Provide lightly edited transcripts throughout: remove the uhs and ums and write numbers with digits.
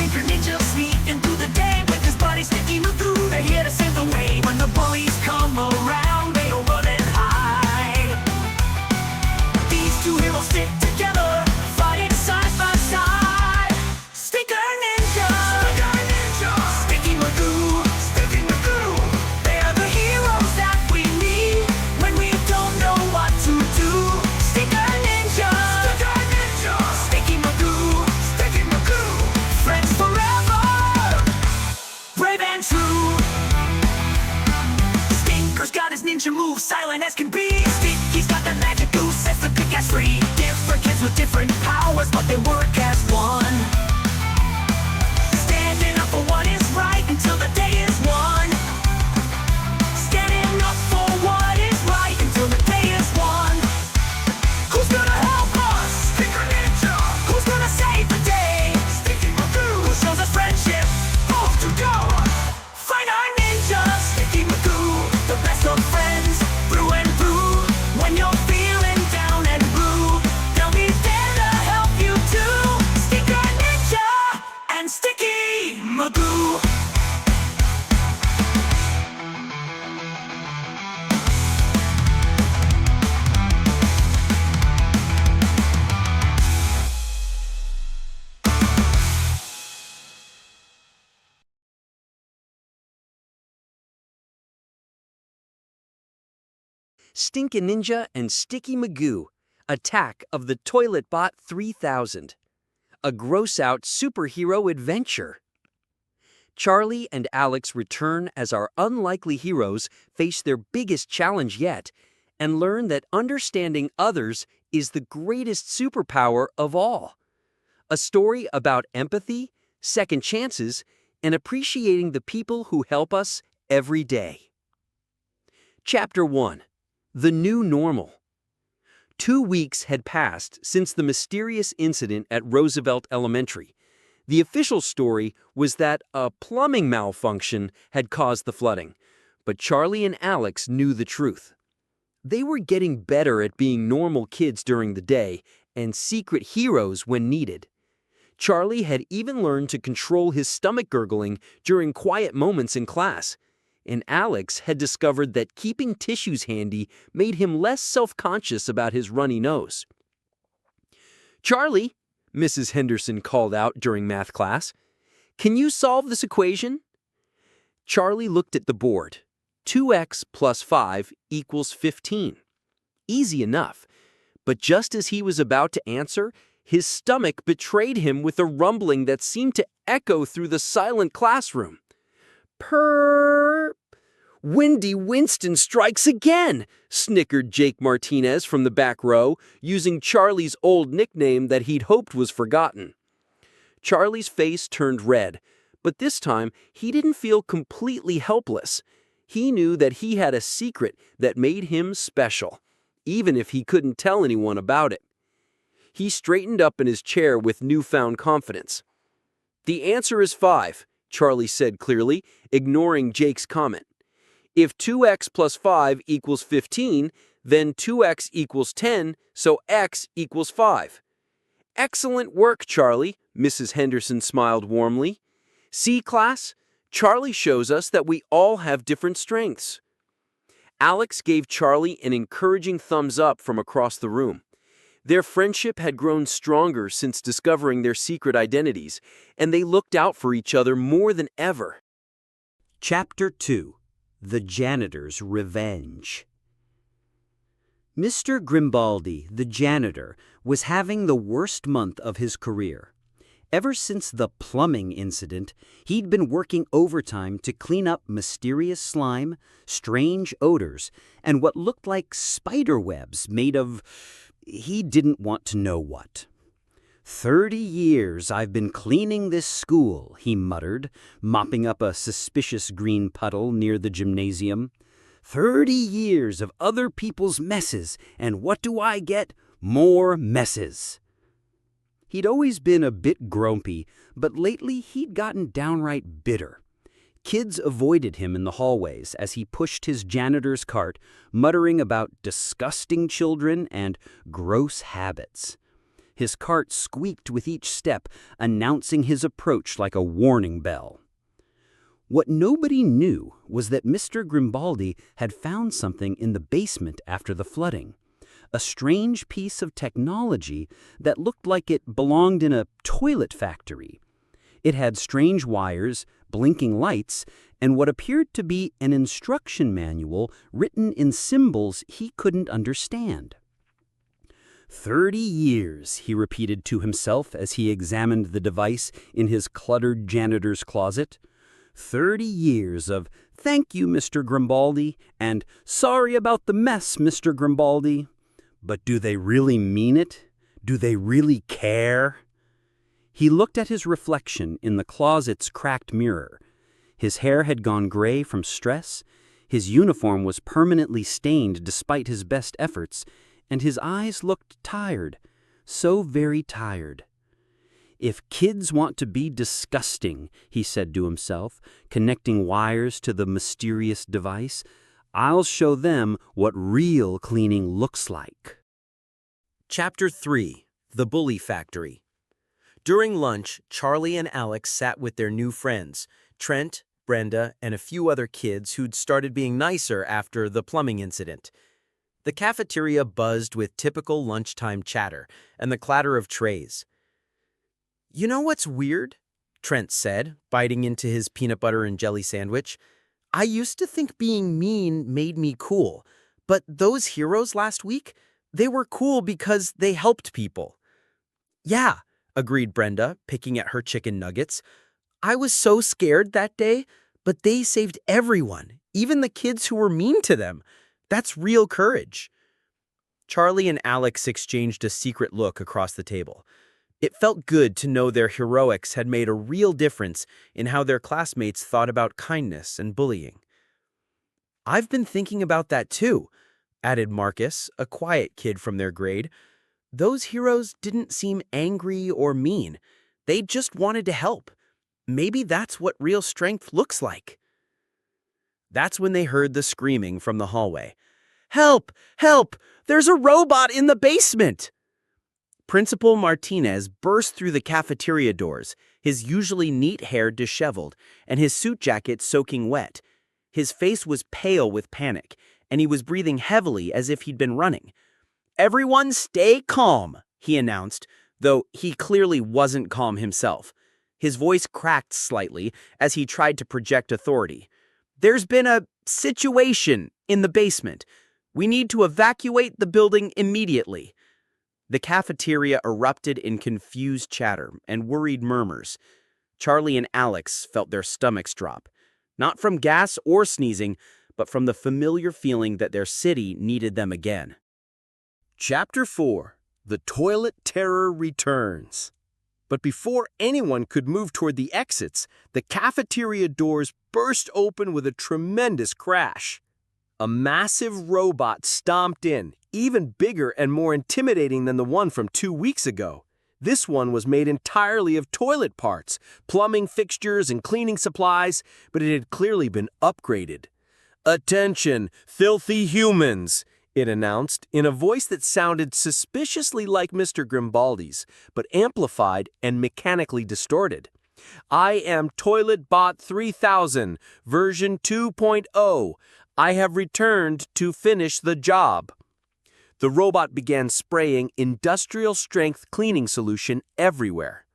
Stinka Ninja sneaking through the day with his buddy Stinky Magoo. They're here to save the way. When the bullies come around, they don't run and hide. These two heroes stick together, fighting side by side. Stinka Ninja, Stinka Ninja, Sticky Magoo, Sticky Magoo. They are the heroes that we need when we don't know what to do. Stinka Ninja, Stinka Ninja, Sticky Magoo, Sticky Magoo. Friends forever, brave and true. Stinker's got his ninja moves, silent as can be. Stinky's got the magic goose, sets the good guys free. Different kids with different powers, but they work as one. Standing up for what is right until the day is won. Standing up for what is right until the day is won. Who's gonna help us? Stinka Ninja. Who's gonna save the day? Sticky Magoo. Who shows us friendship? Off to go. Find our ninja, Sticky Magoo. The best of friends, through and through. When you're feeling down and blue, they'll be there to help you too. Stinka Ninja and Sticky Magoo. Stinka Ninja and Sticky Magoo, Attack of the Toilet Bot 3000. A gross-out superhero adventure. Charlie and Alex return as our unlikely heroes face their biggest challenge yet and learn that understanding others is the greatest superpower of all. A story about empathy, second chances, and appreciating the people who help us every day. Chapter 1. The New Normal. 2 weeks had passed since the mysterious incident at Roosevelt Elementary. The official story was that a plumbing malfunction had caused the flooding, but Charlie and Alex knew the truth. They were getting better at being normal kids during the day and secret heroes when needed. Charlie had even learned to control his stomach gurgling during quiet moments in class. And Alex had discovered that keeping tissues handy made him less self-conscious about his runny nose. "Charlie," Mrs. Henderson called out during math class, "can you solve this equation?" Charlie looked at the board. 2x plus 5 equals 15. Easy enough. But just as he was about to answer, his stomach betrayed him with a rumbling that seemed to echo through the silent classroom. "Purr! Windy Winston strikes again," snickered Jake Martinez from the back row, using Charlie's old nickname that he'd hoped was forgotten. Charlie's face turned red, but this time he didn't feel completely helpless. He knew that he had a secret that made him special, even if he couldn't tell anyone about it. He straightened up in his chair with newfound confidence. "The answer is 5. Charlie said clearly, ignoring Jake's comment. "If 2x plus 5 equals 15, then 2x equals 10, so x equals 5. "Excellent work, Charlie," Mrs. Henderson smiled warmly. "See, class? Charlie shows us that we all have different strengths." Alex gave Charlie an encouraging thumbs up from across the room. Their friendship had grown stronger since discovering their secret identities, and they looked out for each other more than ever. Chapter 2. The Janitor's Revenge. Mr. Grimbaldi, the janitor, was having the worst month of his career. Ever since the plumbing incident, he'd been working overtime to clean up mysterious slime, strange odors, and what looked like spider webs made of he didn't want to know what. 30 years I've been cleaning this school, he muttered, mopping up a suspicious green puddle near the gymnasium. 30 years of other people's messes, and what do I get? More messes. He'd always been a bit grumpy, but lately he'd gotten downright bitter. Kids avoided him in the hallways as he pushed his janitor's cart, muttering about disgusting children and gross habits. His cart squeaked with each step, announcing his approach like a warning bell. What nobody knew was that Mr. Grimbaldi had found something in the basement after the flooding. A strange piece of technology that looked like it belonged in a toilet factory. It had strange wires, blinking lights, and what appeared to be an instruction manual written in symbols he couldn't understand. 30 years, he repeated to himself as he examined the device in his cluttered janitor's closet. 30 years of "Thank you, Mr. Grimbaldi," and "Sorry about the mess, Mr. Grimbaldi." But do they really mean it? Do they really care? He looked at his reflection in the closet's cracked mirror. His hair had gone gray from stress, his uniform was permanently stained despite his best efforts, and his eyes looked tired, so very tired. If kids want to be disgusting, he said to himself, connecting wires to the mysterious device, I'll show them what real cleaning looks like. Chapter 3. The Bully Factory. During lunch, Charlie and Alex sat with their new friends, Trent, Brenda, and a few other kids who'd started being nicer after the plumbing incident. The cafeteria buzzed with typical lunchtime chatter and the clatter of trays. "You know what's weird?" Trent said, biting into his peanut butter and jelly sandwich. "I used to think being mean made me cool, but those heroes last week, they were cool because they helped people." "Yeah," agreed Brenda, picking at her chicken nuggets. "I was so scared that day, but they saved everyone, even the kids who were mean to them. That's real courage." Charlie and Alex exchanged a secret look across the table. It felt good to know their heroics had made a real difference in how their classmates thought about kindness and bullying. "I've been thinking about that too," added Marcus, a quiet kid from their grade. "Those heroes didn't seem angry or mean. They just wanted to help. Maybe that's what real strength looks like." That's when they heard the screaming from the hallway. "Help! Help! There's a robot in the basement!" Principal Martinez burst through the cafeteria doors, his usually neat hair disheveled and his suit jacket soaking wet. His face was pale with panic, and he was breathing heavily as if he'd been running. "Everyone stay calm," he announced, though he clearly wasn't calm himself. His voice cracked slightly as he tried to project authority. "There's been a situation in the basement. We need to evacuate the building immediately." The cafeteria erupted in confused chatter and worried murmurs. Charlie and Alex felt their stomachs drop, not from gas or sneezing, but from the familiar feeling that their city needed them again. Chapter 4. The Toilet Terror Returns. But before anyone could move toward the exits, the cafeteria doors burst open with a tremendous crash. A massive robot stomped in, even bigger and more intimidating than the one from 2 weeks ago. This one was made entirely of toilet parts, plumbing fixtures, and cleaning supplies, but it had clearly been upgraded. "Attention, filthy humans!" it announced in a voice that sounded suspiciously like Mr. Grimbaldi's, but amplified and mechanically distorted. "I am ToiletBot 3000, version 2.0. I have returned to finish the job." The robot began spraying industrial-strength cleaning solution everywhere.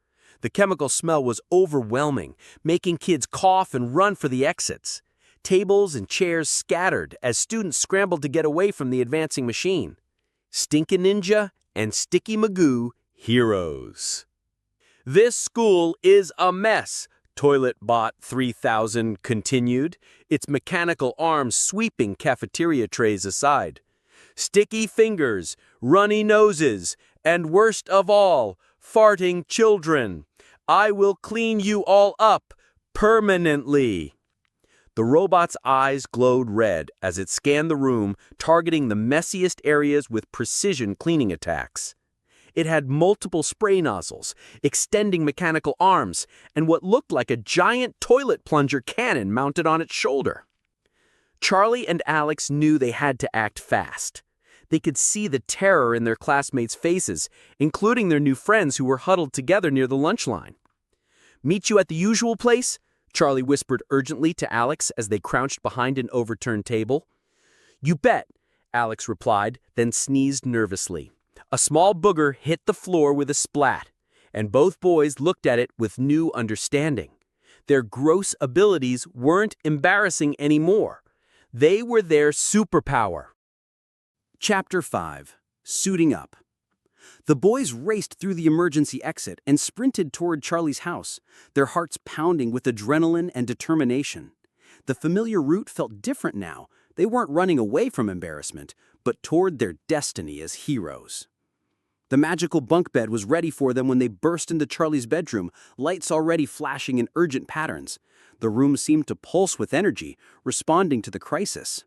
The chemical smell was overwhelming, making kids cough and run for the exits. Tables and chairs scattered as students scrambled to get away from the advancing machine. Stinka Ninja and Sticky Magoo, heroes. "This school is a mess," ToiletBot 3000 continued, its mechanical arms sweeping cafeteria trays aside. "Sticky fingers, runny noses, and worst of all, farting children. I will clean you all up permanently." The robot's eyes glowed red as it scanned the room, targeting the messiest areas with precision cleaning attacks. It had multiple spray nozzles, extending mechanical arms, and what looked like a giant toilet plunger cannon mounted on its shoulder. Charlie and Alex knew they had to act fast. They could see the terror in their classmates' faces, including their new friends who were huddled together near the lunch line. "Meet you at the usual place?" Charlie whispered urgently to Alex as they crouched behind an overturned table. "You bet," Alex replied, then sneezed nervously. A small booger hit the floor with a splat, and both boys looked at it with new understanding. Their gross abilities weren't embarrassing anymore. They were their superpower. Chapter 5. Suiting Up. The boys raced through the emergency exit and sprinted toward Charlie's house, their hearts pounding with adrenaline and determination. The familiar route felt different now. They weren't running away from embarrassment, but toward their destiny as heroes. The magical bunk bed was ready for them when they burst into Charlie's bedroom, lights already flashing in urgent patterns. The room seemed to pulse with energy, responding to the crisis.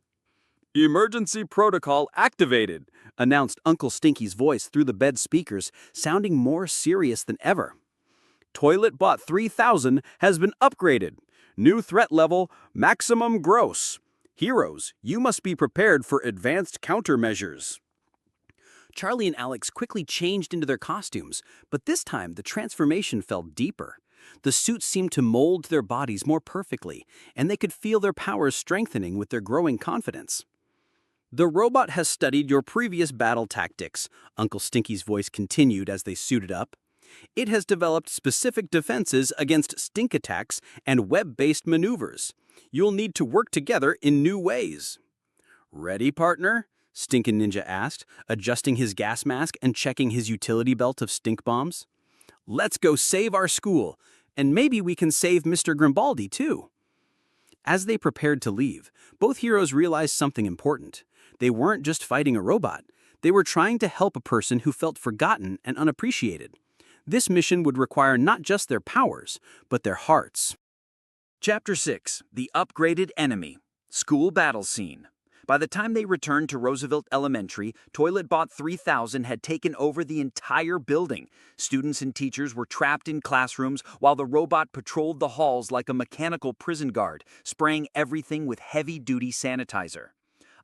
"Emergency protocol activated," announced Uncle Stinky's voice through the bed speakers, sounding more serious than ever. "Toilet Bot 3000 has been upgraded. New threat level, maximum gross. Heroes, you must be prepared for advanced countermeasures." Charlie and Alex quickly changed into their costumes, but this time the transformation felt deeper. The suits seemed to mold their bodies more perfectly, and they could feel their powers strengthening with their growing confidence. "The robot has studied your previous battle tactics," Uncle Stinky's voice continued as they suited up. "It has developed specific defenses against stink attacks and web-based maneuvers. You'll need to work together in new ways." "Ready, partner?" Stinka Ninja asked, adjusting his gas mask and checking his utility belt of stink bombs. "Let's go save our school, and maybe we can save Mr. Grimbaldi too." As they prepared to leave, both heroes realized something important. They weren't just fighting a robot. They were trying to help a person who felt forgotten and unappreciated. This mission would require not just their powers, but their hearts. Chapter 6. The Upgraded Enemy. School Battle Scene. By the time they returned to Roosevelt Elementary, Toilet Bot 3000 had taken over the entire building. Students and teachers were trapped in classrooms while the robot patrolled the halls like a mechanical prison guard, spraying everything with heavy-duty sanitizer.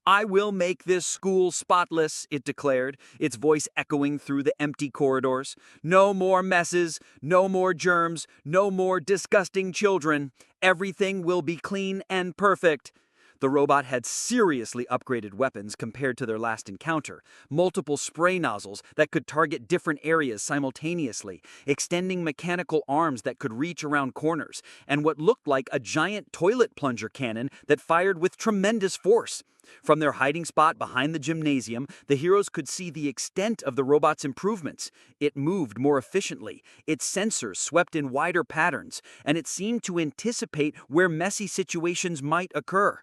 "I will make this school spotless," it declared, its voice echoing through the empty corridors. "No more messes, no more germs, no more disgusting children. Everything will be clean and perfect." The robot had seriously upgraded weapons compared to their last encounter. Multiple spray nozzles that could target different areas simultaneously, extending mechanical arms that could reach around corners, and what looked like a giant toilet plunger cannon that fired with tremendous force. From their hiding spot behind the gymnasium, the heroes could see the extent of the robot's improvements. It moved more efficiently, its sensors swept in wider patterns, and it seemed to anticipate where messy situations might occur.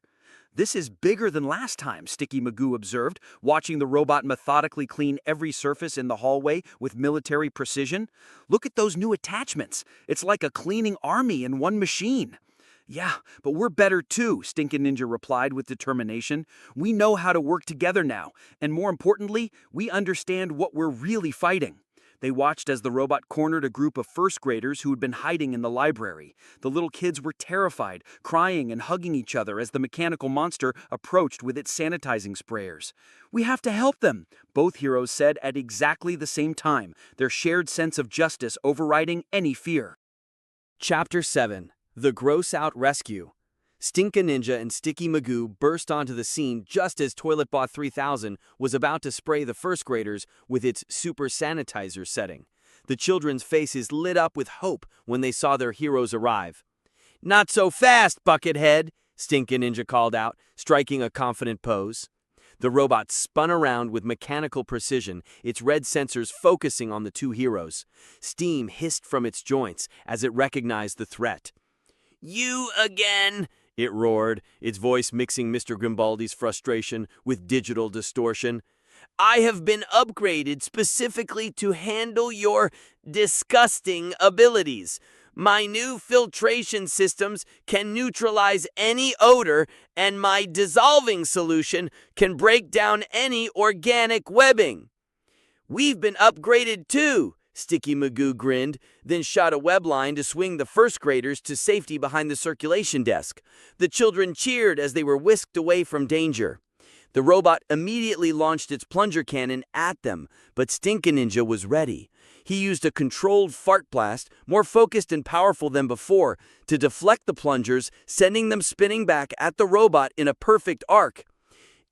"This is bigger than last time," Sticky Magoo observed, watching the robot methodically clean every surface in the hallway with military precision. "Look at those new attachments. It's like a cleaning army in one machine." "Yeah, but we're better too," Stinka Ninja replied with determination. "We know how to work together now, and more importantly, we understand what we're really fighting." They watched as the robot cornered a group of first graders who had been hiding in the library. The little kids were terrified, crying and hugging each other as the mechanical monster approached with its sanitizing sprayers. "We have to help them," both heroes said at exactly the same time, their shared sense of justice overriding any fear. Chapter 7. The Gross Out Rescue. Stinka Ninja and Sticky Magoo burst onto the scene just as Toilet Bot 3000 was about to spray the first graders with its super sanitizer setting. The children's faces lit up with hope when they saw their heroes arrive. "Not so fast, Buckethead," Stinka Ninja called out, striking a confident pose. The robot spun around with mechanical precision, its red sensors focusing on the two heroes. Steam hissed from its joints as it recognized the threat. "You again?" it roared, its voice mixing Mr. Grimbaldi's frustration with digital distortion. "I have been upgraded specifically to handle your disgusting abilities. My new filtration systems can neutralize any odor, and my dissolving solution can break down any organic webbing." "We've been upgraded too," Sticky Magoo grinned, then shot a web line to swing the first graders to safety behind the circulation desk. The children cheered as they were whisked away from danger. The robot immediately launched its plunger cannon at them, but Stinka Ninja was ready. He used a controlled fart blast, more focused and powerful than before, to deflect the plungers, sending them spinning back at the robot in a perfect arc.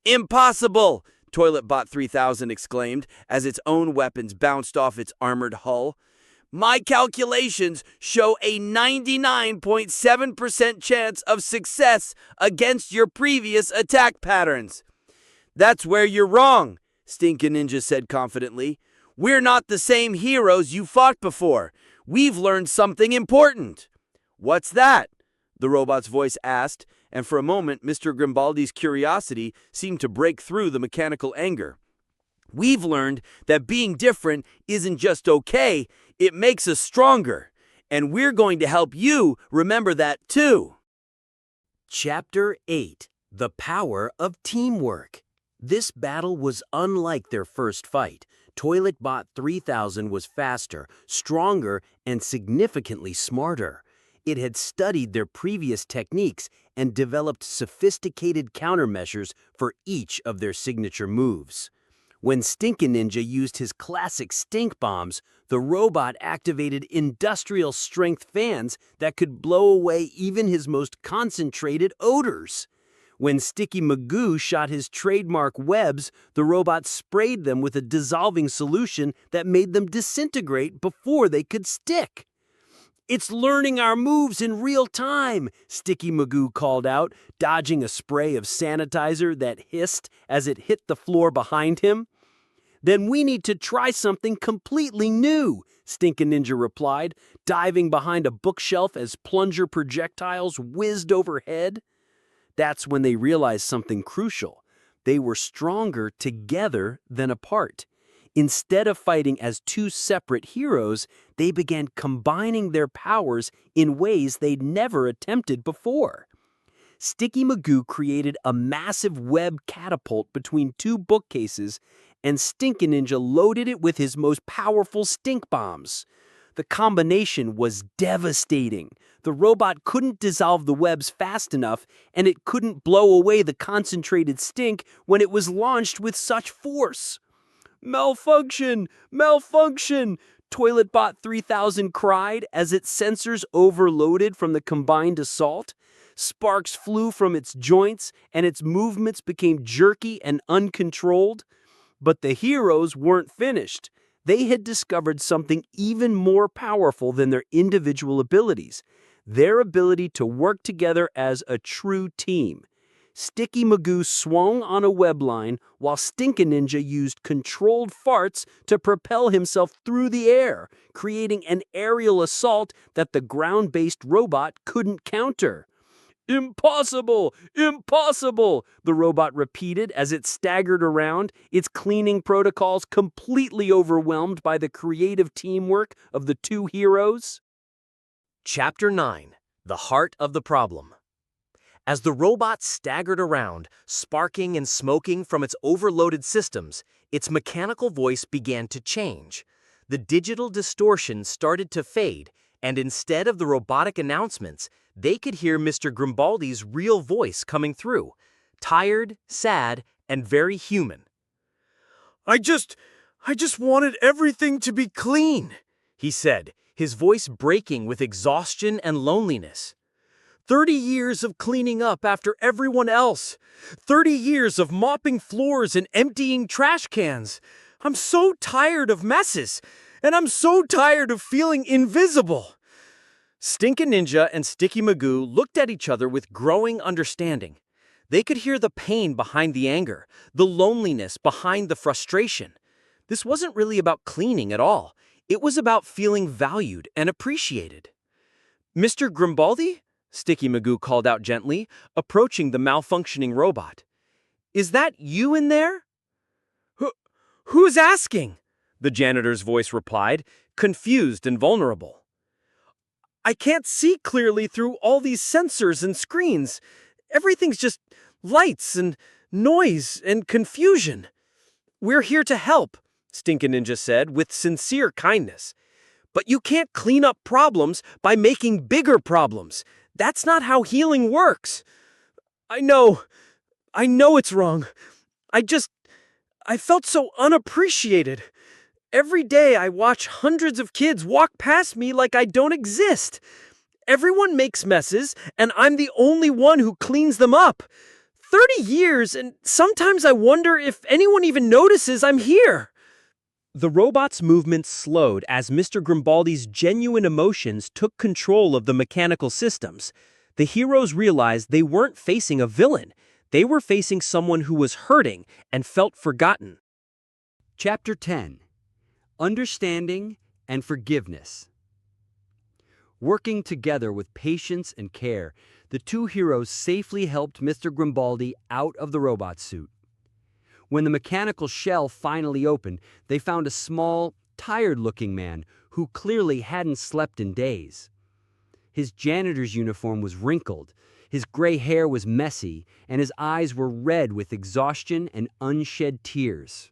"Impossible!" ToiletBot 3000 exclaimed as its own weapons bounced off its armored hull. "My calculations show a 99.7% chance of success against your previous attack patterns." "That's where you're wrong," Stinka Ninja said confidently. "We're not the same heroes you fought before. We've learned something important." "What's that?" the robot's voice asked, and for a moment Mr. Grimbaldi's curiosity seemed to break through the mechanical anger. "We've learned that being different isn't just okay, it makes us stronger. And we're going to help you remember that too." Chapter 8. The Power of Teamwork. This battle was unlike their first fight. ToiletBot 3000 was faster, stronger, and significantly smarter. It had studied their previous techniques and developed sophisticated countermeasures for each of their signature moves. When Stinka Ninja used his classic stink bombs, the robot activated industrial-strength fans that could blow away even his most concentrated odors. When Sticky Magoo shot his trademark webs, the robot sprayed them with a dissolving solution that made them disintegrate before they could stick. "It's learning our moves in real time," Sticky Magoo called out, dodging a spray of sanitizer that hissed as it hit the floor behind him. "Then we need to try something completely new," Stinka Ninja replied, diving behind a bookshelf as plunger projectiles whizzed overhead. That's when they realized something crucial. They were stronger together than apart. Instead of fighting as two separate heroes, they began combining their powers in ways they'd never attempted before. Sticky Magoo created a massive web catapult between two bookcases, and Stinka Ninja loaded it with his most powerful stink bombs. The combination was devastating. The robot couldn't dissolve the webs fast enough, and it couldn't blow away the concentrated stink when it was launched with such force. "Malfunction! Malfunction!" ToiletBot 3000 cried as its sensors overloaded from the combined assault. Sparks flew from its joints, and its movements became jerky and uncontrolled. But the heroes weren't finished. They had discovered something even more powerful than their individual abilities: their ability to work together as a true team. Sticky Magoo swung on a web line, while Stinka Ninja used controlled farts to propel himself through the air, creating an aerial assault that the ground-based robot couldn't counter. "Impossible! Impossible!" the robot repeated as it staggered around, its cleaning protocols completely overwhelmed by the creative teamwork of the two heroes. Chapter 9. The Heart of the Problem. As the robot staggered around, sparking and smoking from its overloaded systems, its mechanical voice began to change. The digital distortion started to fade, and instead of the robotic announcements, they could hear Mr. Grimbaldi's real voice coming through, tired, sad, and very human. I just wanted everything to be clean," he said, his voice breaking with exhaustion and loneliness. 30 years of cleaning up after everyone else. 30 years of mopping floors and emptying trash cans. I'm so tired of messes, and I'm so tired of feeling invisible." Stinka Ninja and Sticky Magoo looked at each other with growing understanding. They could hear the pain behind the anger, the loneliness behind the frustration. This wasn't really about cleaning at all. It was about feeling valued and appreciated. "Mr. Grimbaldi?" Sticky Magoo called out gently, approaching the malfunctioning robot. "Is that you in there?" Who's asking?" the janitor's voice replied, confused and vulnerable. "I can't see clearly through all these sensors and screens. Everything's just lights and noise and confusion." "We're here to help," Stinka Ninja said with sincere kindness. "But you can't clean up problems by making bigger problems. That's not how healing works." I know it's wrong. I felt so unappreciated. Every day I watch hundreds of kids walk past me like I don't exist. Everyone makes messes, and I'm the only one who cleans them up. 30 years, and sometimes I wonder if anyone even notices I'm here. The robot's movements slowed as Mr. Grimbaldi's genuine emotions took control of the mechanical systems. The heroes realized they weren't facing a villain. They were facing someone who was hurting and felt forgotten. Chapter 10. Understanding and Forgiveness. Working together with patience and care, the two heroes safely helped Mr. Grimbaldi out of the robot suit. When the mechanical shell finally opened, they found a small, tired-looking man who clearly hadn't slept in days. His janitor's uniform was wrinkled, his gray hair was messy, and his eyes were red with exhaustion and unshed tears.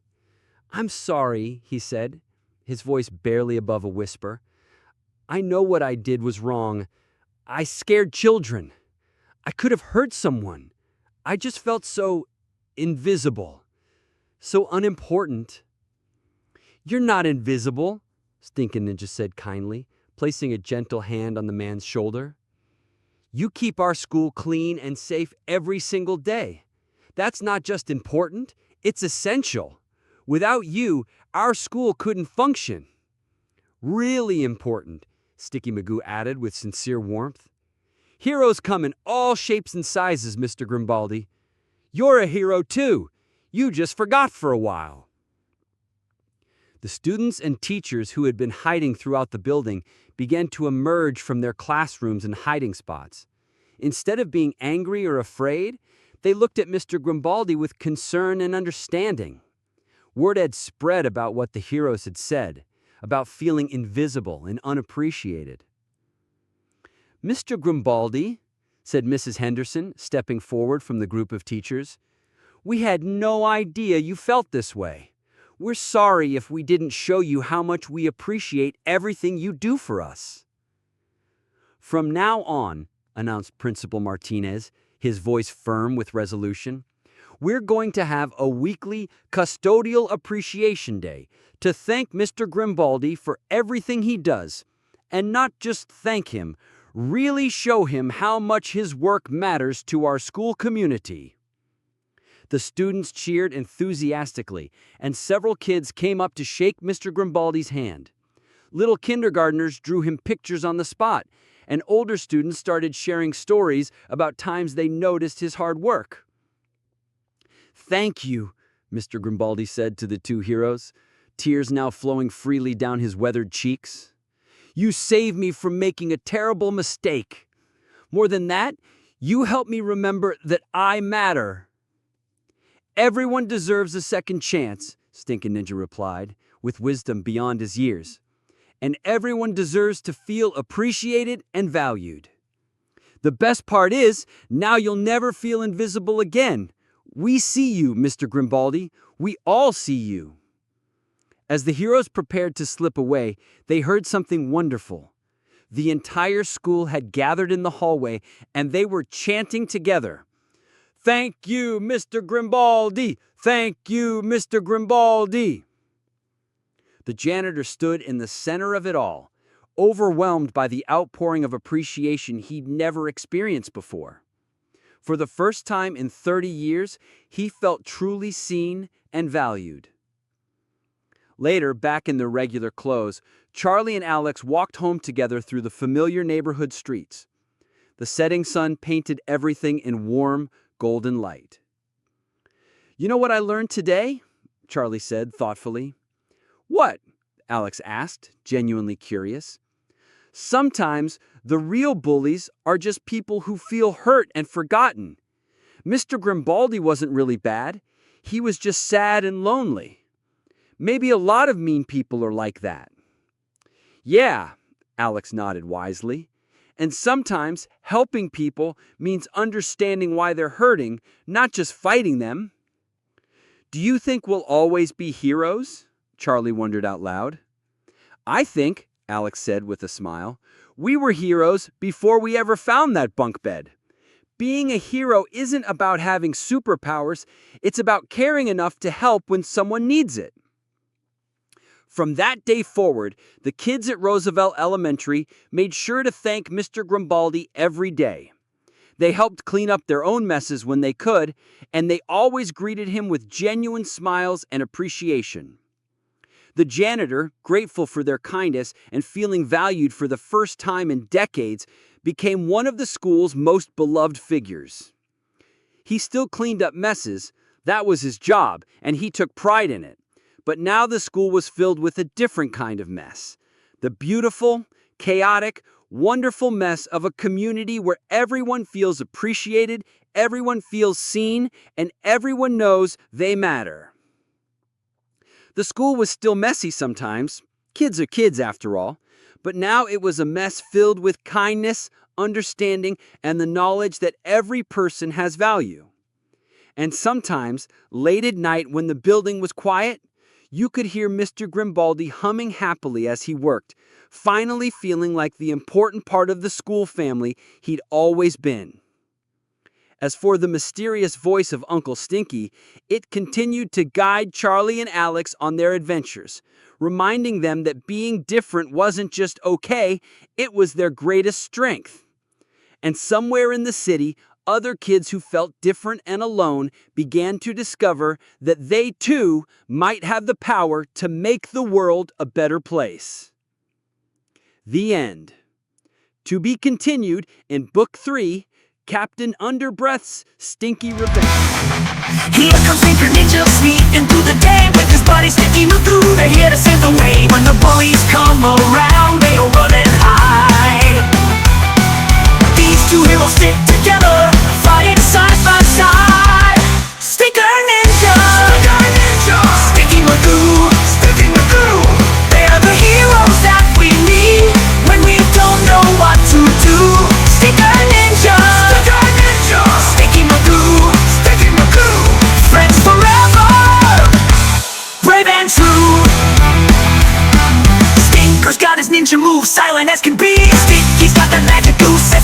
"I'm sorry," he said, his voice barely above a whisper. "I know what I did was wrong. I scared children. I could have hurt someone. I just felt so invisible. So unimportant." "You're not invisible," Stinka Ninja said kindly, placing a gentle hand on the man's shoulder. "You keep our school clean and safe every single day. That's not just important, it's essential. Without you, our school couldn't function." "Really important," Sticky Magoo added with sincere warmth. "Heroes come in all shapes and sizes, Mr. Grimbaldi. You're a hero too. You just forgot for a while." The students and teachers who had been hiding throughout the building began to emerge from their classrooms and hiding spots. Instead of being angry or afraid, they looked at Mr. Grimbaldi with concern and understanding. Word had spread about what the heroes had said, about feeling invisible and unappreciated. "Mr. Grimbaldi," said Mrs. Henderson, stepping forward from the group of teachers, "we had no idea you felt this way. We're sorry if we didn't show you how much we appreciate everything you do for us." "From now on," announced Principal Martinez, his voice firm with resolution, "we're going to have a weekly Custodial Appreciation Day to thank Mr. Grimbaldi for everything he does. And not just thank him, really show him how much his work matters to our school community." The students cheered enthusiastically, and several kids came up to shake Mr. Grimbaldi's hand. Little kindergartners drew him pictures on the spot, and older students started sharing stories about times they noticed his hard work. "Thank you," Mr. Grimbaldi said to the two heroes, tears now flowing freely down his weathered cheeks. "You saved me from making a terrible mistake. More than that, you helped me remember that I matter." "Everyone deserves a second chance," Stinka Ninja replied, with wisdom beyond his years. "And everyone deserves to feel appreciated and valued. The best part is, now you'll never feel invisible again. We see you, Mr. Grimbaldi. We all see you." As the heroes prepared to slip away, they heard something wonderful. The entire school had gathered in the hallway, and they were chanting together. "Thank you, Mr. Grimbaldi! Thank you, Mr. Grimbaldi!" The janitor stood in the center of it all, overwhelmed by the outpouring of appreciation he'd never experienced before. For the first time in 30 years, he felt truly seen and valued. Later, back in their regular clothes, Charlie and Alex walked home together through the familiar neighborhood streets. The setting sun painted everything in warm, golden light. "You know what I learned today?" Charlie said thoughtfully. "What?" Alex asked, genuinely curious. "Sometimes the real bullies are just people who feel hurt and forgotten. Mr. Grimbaldi wasn't really bad. He was just sad and lonely. Maybe a lot of mean people are like that." "Yeah," Alex nodded wisely. "And sometimes helping people means understanding why they're hurting, not just fighting them." "Do you think we'll always be heroes?" Charlie wondered out loud. "I think," Alex said with a smile, "we were heroes before we ever found that bunk bed. Being a hero isn't about having superpowers, it's about caring enough to help when someone needs it. From that day forward, the kids at Roosevelt Elementary made sure to thank Mr. Grimbaldi every day. They helped clean up their own messes when they could, and they always greeted him with genuine smiles and appreciation. The janitor, grateful for their kindness and feeling valued for the first time in decades, became one of the school's most beloved figures. He still cleaned up messes, that was his job, and he took pride in it. But now the school was filled with a different kind of mess. The beautiful, chaotic, wonderful mess of a community where everyone feels appreciated, everyone feels seen, and everyone knows they matter. The school was still messy sometimes. Kids are kids after all. But now it was a mess filled with kindness, understanding, and the knowledge that every person has value. And sometimes, late at night when the building was quiet, you could hear Mr. Grimbaldi humming happily as he worked, finally feeling like the important part of the school family he'd always been. As for the mysterious voice of Uncle Stinky, it continued to guide Charlie and Alex on their adventures, reminding them that being different wasn't just okay, it was their greatest strength. And somewhere in the city, other kids who felt different and alone began to discover that they too might have the power to make the world a better place. The end. To be continued in Book 3, Captain Underbreath's Stinky Revenge. Here comes Stinka Ninja sneaking through the day with his buddy Stinky Magoo. They're here to save the way when the bullies come around. They all run and hide. These two heroes stick together, fighting side by side. Stinka Ninja, Stinka Ninja, Sticky Magoo, Sticky Magoo. They're the heroes that we need when we don't know what to do. Stinka Ninja, Stinka Ninja, Sticky Magoo, Sticky Magoo. Friends forever, brave and true. Stinker's got his ninja moves, silent as can be. Stinky's got that magic goose.